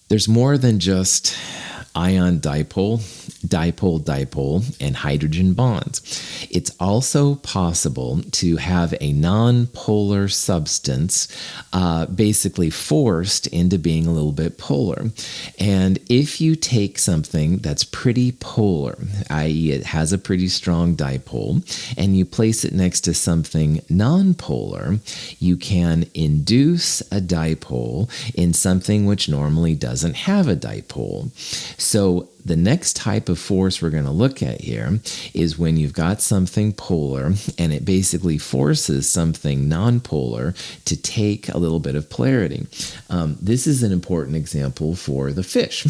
There's more than just ion dipole, dipole, and hydrogen bonds. It's also possible to have a non-polar substance basically forced into being a little bit polar. And if you take something that's pretty polar, i.e. it has a pretty strong dipole, and you place it next to something non-polar, you can induce a dipole in something which normally doesn't have a dipole. So the next type of force we're going to look at here is when you've got something polar and it basically forces something nonpolar to take a little bit of polarity. This is an important example for the fish.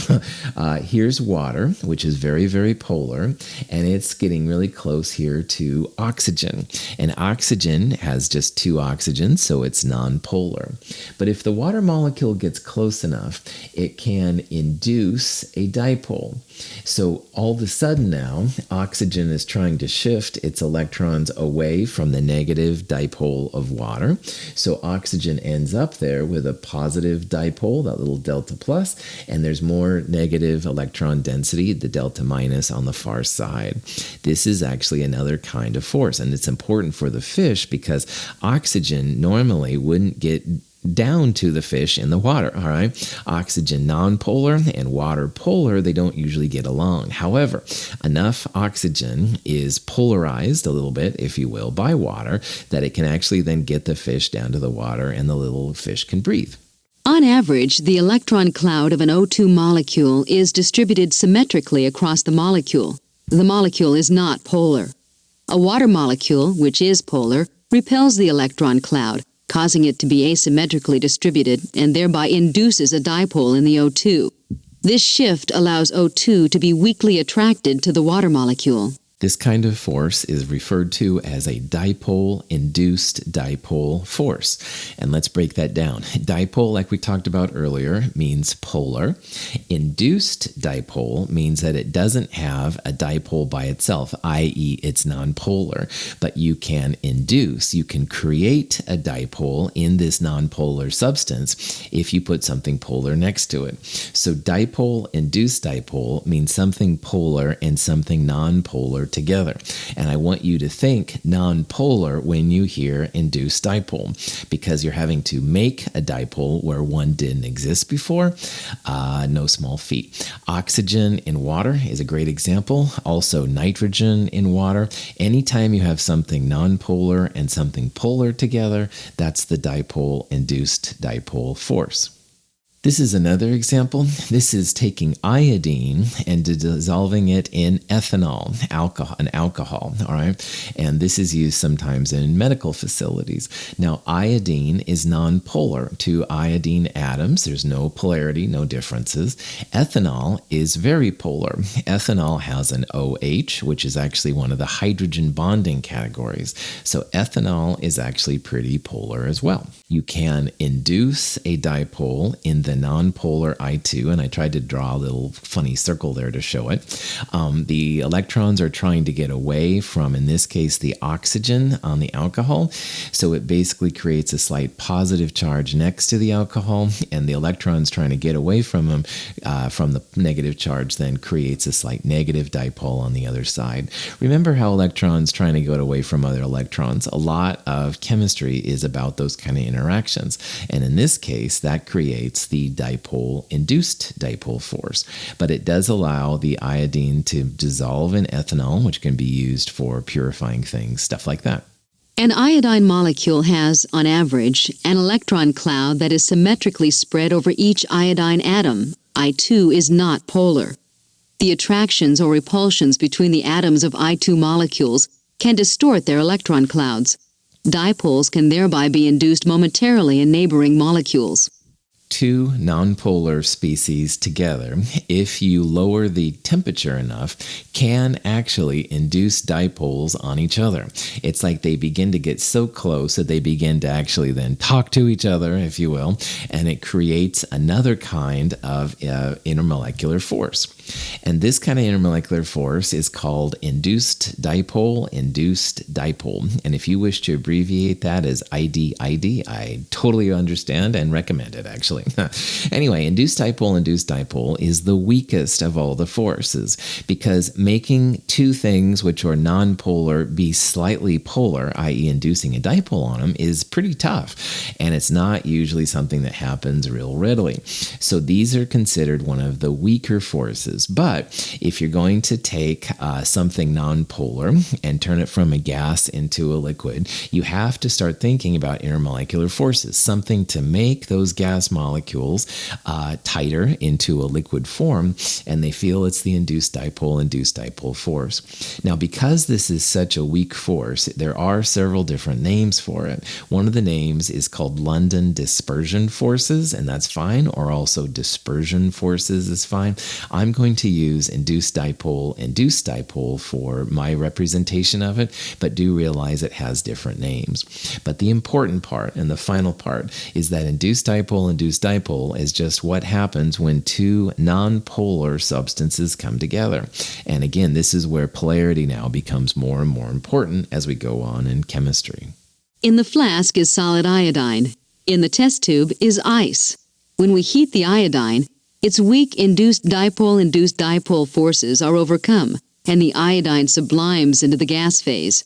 Here's water, which is very, very polar, and it's getting really close here to oxygen. And oxygen has just two oxygens, so it's nonpolar. But if the water molecule gets close enough, it can induce a dipole. So all of a sudden now, oxygen is trying to shift its electrons away from the negative dipole of water. So oxygen ends up there with a positive dipole, that little delta plus, and there's more negative electron density, the delta minus, on the far side. This is actually another kind of force, and it's important for the fish because oxygen normally wouldn't get down to the fish in the water, all right? Oxygen nonpolar and water polar, they don't usually get along. However, enough oxygen is polarized a little bit, if you will, by water that it can actually then get the fish down to the water and the little fish can breathe. On average, the electron cloud of an O2 molecule is distributed symmetrically across the molecule. The molecule is not polar. A water molecule, which is polar, repels the electron cloud, causing it to be asymmetrically distributed and thereby induces a dipole in the O2. This shift allows O2 to be weakly attracted to the water molecule. This kind of force is referred to as a dipole-induced dipole force. And let's break that down. Dipole, like we talked about earlier, means polar. Induced dipole means that it doesn't have a dipole by itself, i.e. it's nonpolar. But you can induce, you can create a dipole in this nonpolar substance if you put something polar next to it. So dipole-induced dipole means something polar and something nonpolar together. And I want you to think nonpolar when you hear induced dipole, because you're having to make a dipole where one didn't exist before. No small feat. Oxygen in water is a great example. Also nitrogen in water. Anytime you have something nonpolar and something polar together, that's the dipole-induced dipole force. This is another example. This is taking iodine and dissolving it in ethanol, an alcohol, all right? And this is used sometimes in medical facilities. Now, iodine is nonpolar to iodine atoms. There's no polarity, no differences. Ethanol is very polar. Ethanol has an OH, which is actually one of the hydrogen bonding categories. So ethanol is actually pretty polar as well. You can induce a dipole in the nonpolar I2, and I tried to draw a little funny circle there to show it. The electrons are trying to get away from, in this case, the oxygen on the alcohol. So it basically creates a slight positive charge next to the alcohol, and the electrons trying to get away from them, from the negative charge, then creates a slight negative dipole on the other side. Remember how electrons trying to get away from other electrons? A lot of chemistry is about those kind of interactions. And in this case, that creates the dipole-induced dipole force. But it does allow the iodine to dissolve in ethanol, which can be used for purifying things, stuff like that. An iodine molecule has, on average, an electron cloud that is symmetrically spread over each iodine atom. I2 is not polar. The attractions or repulsions between the atoms of I2 molecules can distort their electron clouds. Dipoles can thereby be induced momentarily in neighboring molecules. Two nonpolar species together, if you lower the temperature enough, can actually induce dipoles on each other. It's like they begin to get so close that they begin to actually then talk to each other, if you will, and it creates another kind of intermolecular force. And this kind of intermolecular force is called induced dipole-induced dipole. And if you wish to abbreviate that as IDID, I totally understand and recommend it, actually. Anyway, induced dipole-induced dipole is the weakest of all the forces because making two things which are nonpolar be slightly polar, i.e. inducing a dipole on them, is pretty tough. And it's not usually something that happens real readily. So these are considered one of the weaker forces. But if you're going to take something nonpolar and turn it from a gas into a liquid, you have to start thinking about intermolecular forces, something to make those gas molecules tighter into a liquid form, and they feel it's the induced dipole-induced dipole force. Now, because this is such a weak force, there are several different names for it. One of the names is called London dispersion forces, and that's fine, or also dispersion forces is fine. I'm going to use induced dipole-induced dipole for my representation of it, but do realize it has different names. But the important part and the final part is that induced dipole-induced dipole is just what happens when two nonpolar substances come together. And again, this is where polarity now becomes more and more important as we go on in chemistry. In the flask is solid iodine. In the test tube is ice. When we heat the iodine, its weak induced dipole-induced dipole forces are overcome, and the iodine sublimes into the gas phase.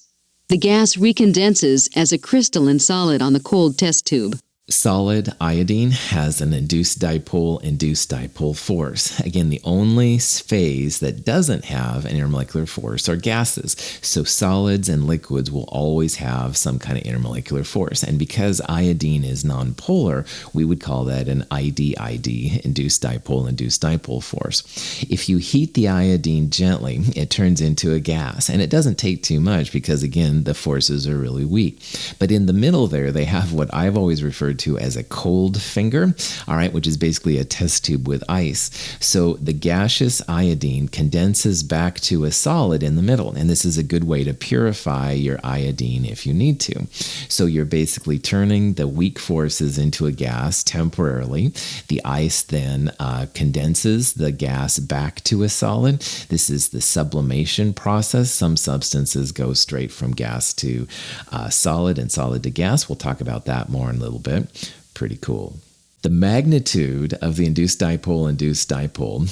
The gas recondenses as a crystalline solid on the cold test tube. Solid iodine has an induced dipole-induced dipole force. Again, the only phase that doesn't have an intermolecular force are gases. So solids and liquids will always have some kind of intermolecular force. And because iodine is nonpolar, we would call that an IDID, induced dipole-induced dipole force. If you heat the iodine gently, it turns into a gas. And it doesn't take too much because, again, the forces are really weak. But in the middle there, they have what I've always referred to as a cold finger, all right, which is basically a test tube with ice. So the gaseous iodine condenses back to a solid in the middle, and this is a good way to purify your iodine if you need to. So you're basically turning the weak forces into a gas temporarily. The ice then condenses the gas back to a solid. This is the sublimation process. Some substances go straight from gas to solid and solid to gas. We'll talk about that more in a little bit. Pretty cool. The magnitude of the induced dipole-induced dipole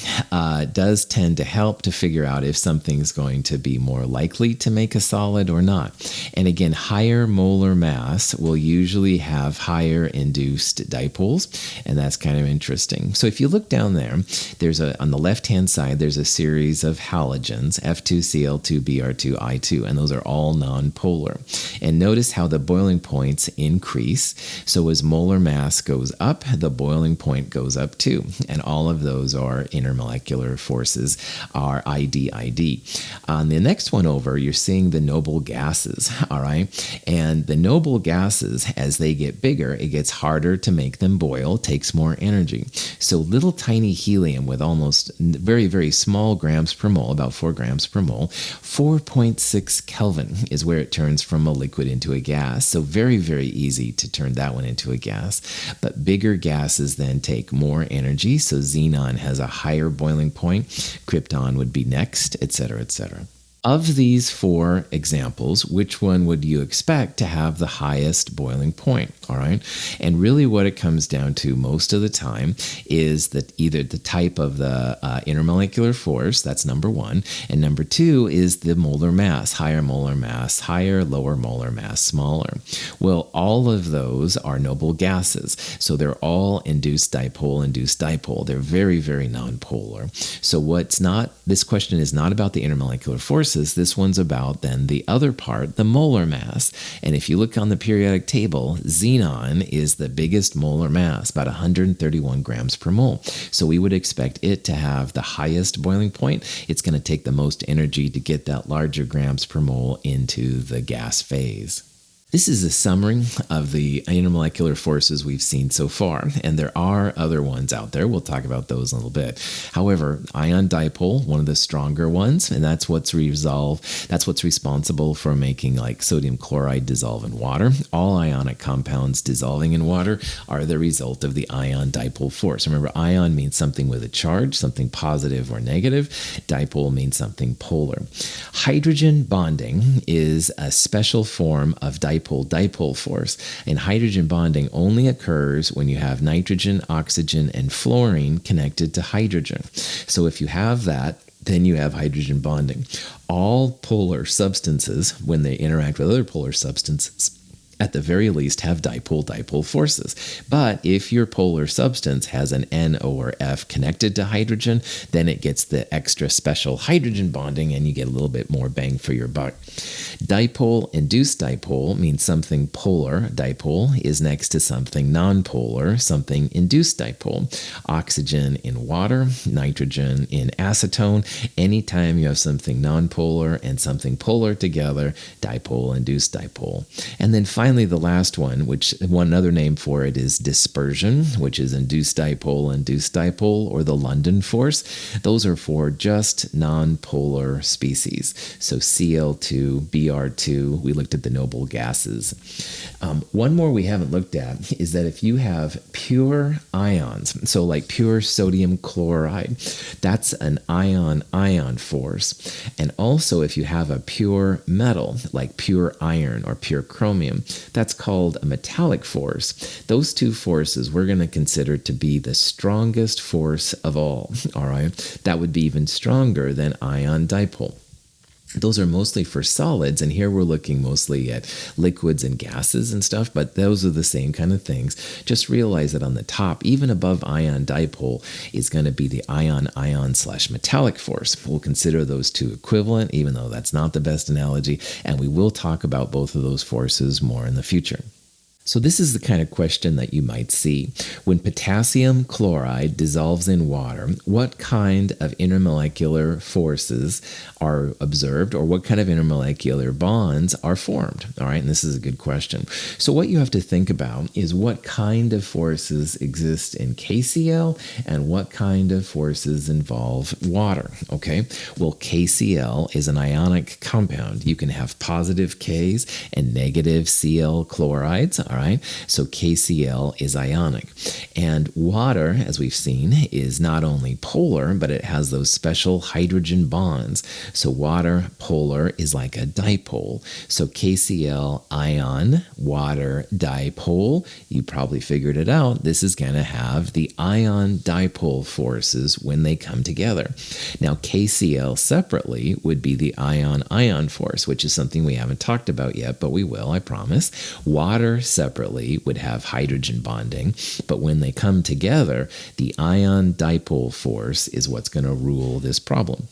does tend to help to figure out if something's going to be more likely to make a solid or not. And again, higher molar mass will usually have higher induced dipoles, and that's kind of interesting. So if you look down there, on the left-hand side, there's a series of halogens, F2Cl2Br2I2, and those are all nonpolar. And notice how the boiling points increase. So as molar mass goes up, the boiling point goes up too. And all of those are intermolecular forces, are IDID. On the next one over, you're seeing the noble gases, all right? And the noble gases, as they get bigger, it gets harder to make them boil, takes more energy. So little tiny helium with almost very, very small grams per mole, about 4 grams per mole, 4.6 Kelvin is where it turns from a liquid into a gas. So very, very easy to turn that one into a gas. But bigger gases then take more energy, so xenon has a higher boiling point, krypton would be next, etc., etc. Of these 4 examples, which one would you expect to have the highest boiling point? All right. And really what it comes down to most of the time is that either the type of the intermolecular force, that's number 1, and number 2 is the molar mass, higher molar mass, higher, lower molar mass, smaller. Well, all of those are noble gases. So they're all induced dipole-induced dipole. They're very, very nonpolar. So this question is not about the intermolecular forces. This one's about then the other part, the molar mass. And if you look on the periodic table, xenon is the biggest molar mass, about 131 grams per mole. So we would expect it to have the highest boiling point. It's going to take the most energy to get that larger grams per mole into the gas phase. This is a summary of the intermolecular forces we've seen so far, and there are other ones out there. We'll talk about those in a little bit. However, ion dipole, one of the stronger ones, and that's what's responsible for making like sodium chloride dissolve in water. All ionic compounds dissolving in water are the result of the ion dipole force. Remember, ion means something with a charge, something positive or negative. Dipole means something polar. Hydrogen bonding is a special form of dipole force, and hydrogen bonding only occurs when you have nitrogen, oxygen, and fluorine connected to hydrogen. So if you have that, then you have hydrogen bonding. All polar substances, when they interact with other polar substances, at the very least have dipole forces. But if your polar substance has an N, O, or F connected to hydrogen, then it gets the extra special hydrogen bonding and you get a little bit more bang for your buck. Dipole-induced dipole means something polar. Dipole is next to something nonpolar, something induced dipole. Oxygen in water, nitrogen in acetone. Anytime you have something nonpolar and something polar together, dipole-induced dipole. And then finally, the last one, which one other name for it is dispersion, which is induced dipole-induced dipole, or the London force. Those are for just nonpolar species. So Cl2, Br2, we looked at the noble gases. One more we haven't looked at is that if you have pure ions, so like pure sodium chloride, that's an ion-ion force. And also if you have a pure metal, like pure iron or pure chromium, that's called a metallic force. Those two forces we're going to consider to be the strongest force of all right? That would be even stronger than ion dipole. Those are mostly for solids, and here we're looking mostly at liquids and gases and stuff, but those are the same kind of things. Just realize that on the top, even above ion dipole, is going to be the ion/metallic force. We'll consider those two equivalent, even though that's not the best analogy, and we will talk about both of those forces more in the future. So this is the kind of question that you might see. When potassium chloride dissolves in water, what kind of intermolecular forces are observed, or what kind of intermolecular bonds are formed? All right, and this is a good question. So what you have to think about is what kind of forces exist in KCl and what kind of forces involve water, okay? Well, KCl is an ionic compound. You can have positive Ks and negative Cl chlorides, all right? So KCl is ionic. And water, as we've seen, is not only polar, but it has those special hydrogen bonds. So water polar is like a dipole. So KCl ion, water dipole, you probably figured it out. This is going to have the ion dipole forces when they come together. Now KCl separately would be the ion-ion force, which is something we haven't talked about yet, but we will, I promise. Water separately would have hydrogen bonding, but when they come together, the ion dipole force is what's going to rule this problem.